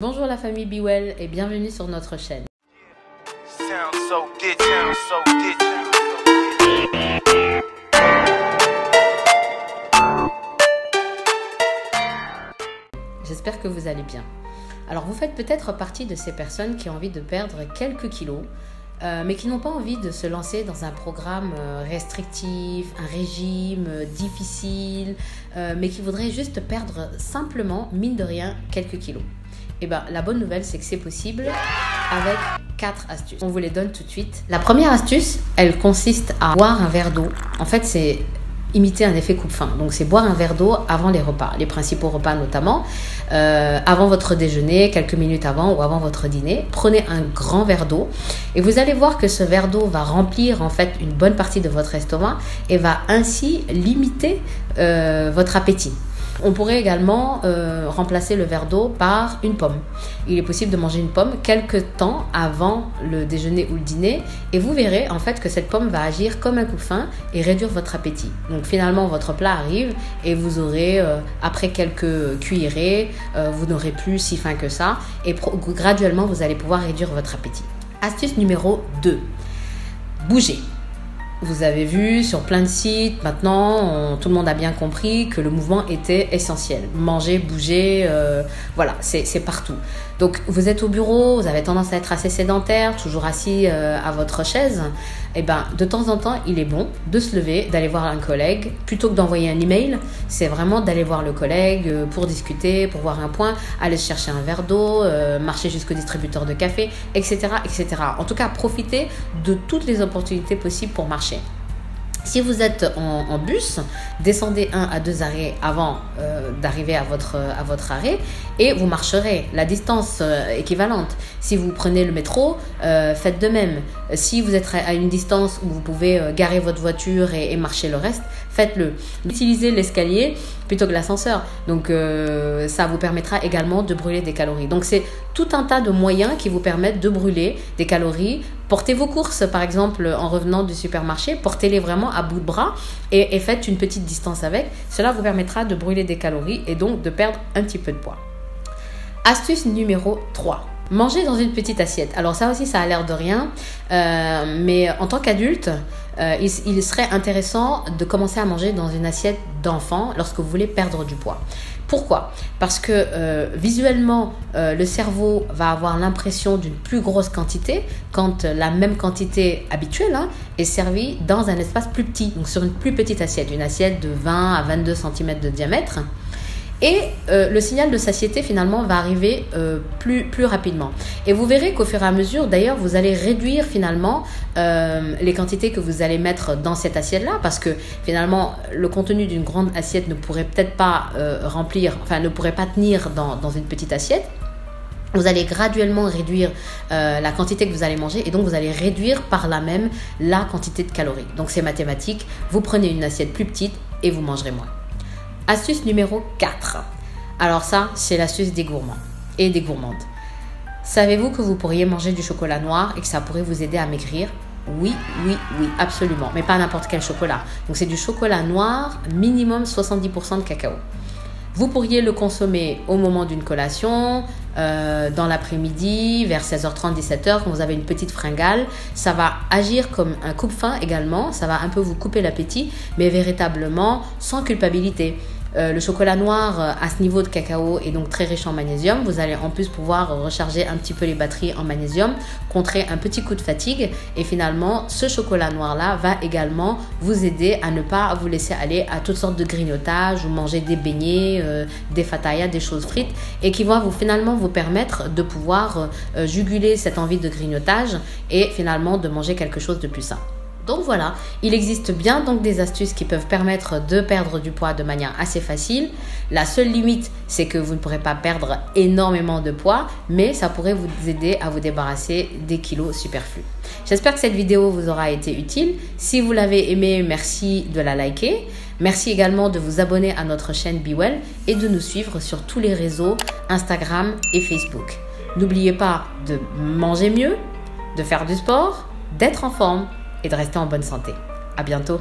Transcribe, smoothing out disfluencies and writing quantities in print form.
Bonjour la famille Be Well et bienvenue sur notre chaîne. J'espère que vous allez bien. Alors vous faites peut-être partie de ces personnes qui ont envie de perdre quelques kilos, mais qui n'ont pas envie de se lancer dans un programme restrictif, un régime difficile, mais qui voudraient juste perdre simplement, mine de rien, quelques kilos. Et bien, la bonne nouvelle, c'est que c'est possible avec 4 astuces. On vous les donne tout de suite. La première astuce, elle consiste à boire un verre d'eau. En fait, c'est imiter un effet coupe-faim. Donc, c'est boire un verre d'eau avant les repas, les principaux repas notamment, avant votre déjeuner, quelques minutes avant ou avant votre dîner. Prenez un grand verre d'eau et vous allez voir que ce verre d'eau va remplir en fait une bonne partie de votre estomac et va ainsi limiter votre appétit. On pourrait également remplacer le verre d'eau par une pomme. Il est possible de manger une pomme quelques temps avant le déjeuner ou le dîner et vous verrez en fait que cette pomme va agir comme un coupe-faim et réduire votre appétit. Donc finalement votre plat arrive et vous aurez après quelques cuillerées, vous n'aurez plus si faim que ça et graduellement vous allez pouvoir réduire votre appétit. Astuce numéro 2, bougez. Vous avez vu sur plein de sites, maintenant, tout le monde a bien compris que le mouvement était essentiel. Manger, bouger, voilà, c'est partout. Donc, vous êtes au bureau, vous avez tendance à être assez sédentaire, toujours assis à votre chaise. Et ben, de temps en temps, il est bon de se lever, d'aller voir un collègue. Plutôt que d'envoyer un email, c'est vraiment d'aller voir le collègue pour discuter, pour voir un point, aller chercher un verre d'eau, marcher jusqu'au distributeur de café, etc., etc. En tout cas, profitez de toutes les opportunités possibles pour marcher. Si vous êtes en bus, descendez 1 à 2 arrêts avant d'arriver à votre arrêt et vous marcherez la distance équivalente. Si vous prenez le métro, faites de même. Si vous êtes à une distance où vous pouvez garer votre voiture et marcher le reste, faites-le. Utilisez l'escalier plutôt que l'ascenseur. Donc ça vous permettra également de brûler des calories. Donc c'est tout un tas de moyens qui vous permettent de brûler des calories. Portez vos courses, par exemple, en revenant du supermarché, portez-les vraiment à bout de bras et faites une petite distance avec. Cela vous permettra de brûler des calories et donc de perdre un petit peu de poids. Astuce numéro 3. Manger dans une petite assiette. Alors ça aussi, ça a l'air de rien, mais en tant qu'adulte, il serait intéressant de commencer à manger dans une assiette d'enfant lorsque vous voulez perdre du poids. Pourquoi ? Parce que visuellement, le cerveau va avoir l'impression d'une plus grosse quantité quand la même quantité habituelle est servie dans un espace plus petit, donc sur une plus petite assiette, une assiette de 20 à 22 cm de diamètre. Et le signal de satiété finalement va arriver plus rapidement. Et vous verrez qu'au fur et à mesure, d'ailleurs, vous allez réduire finalement les quantités que vous allez mettre dans cette assiette-là, parce que finalement, le contenu d'une grande assiette ne pourrait peut-être pas ne pourrait pas tenir dans une petite assiette. Vous allez graduellement réduire la quantité que vous allez manger et donc vous allez réduire par là même la quantité de calories. Donc c'est mathématique, vous prenez une assiette plus petite et vous mangerez moins. Astuce numéro 4. Alors ça, c'est l'astuce des gourmands et des gourmandes. Savez-vous que vous pourriez manger du chocolat noir et que ça pourrait vous aider à maigrir ? Oui, absolument. Mais pas n'importe quel chocolat. Donc c'est du chocolat noir, minimum 70% de cacao. Vous pourriez le consommer au moment d'une collation, dans l'après-midi, vers 16h30, 17h, quand vous avez une petite fringale. Ça va agir comme un coupe-faim également, ça va un peu vous couper l'appétit, mais véritablement sans culpabilité. Le chocolat noir à ce niveau de cacao est donc très riche en magnésium. Vous allez en plus pouvoir recharger un petit peu les batteries en magnésium, contrer un petit coup de fatigue. Et finalement, ce chocolat noir-là va également vous aider à ne pas vous laisser aller à toutes sortes de grignotages ou manger des beignets, des fatayas, des choses frites et qui vont finalement vous permettre de pouvoir juguler cette envie de grignotage et finalement de manger quelque chose de plus sain. Donc voilà, il existe bien donc des astuces qui peuvent permettre de perdre du poids de manière assez facile. La seule limite, c'est que vous ne pourrez pas perdre énormément de poids, mais ça pourrait vous aider à vous débarrasser des kilos superflus. J'espère que cette vidéo vous aura été utile. Si vous l'avez aimée, merci de la liker. Merci également de vous abonner à notre chaîne Be Well et de nous suivre sur tous les réseaux Instagram et Facebook. N'oubliez pas de manger mieux, de faire du sport, d'être en forme et de rester en bonne santé. À bientôt.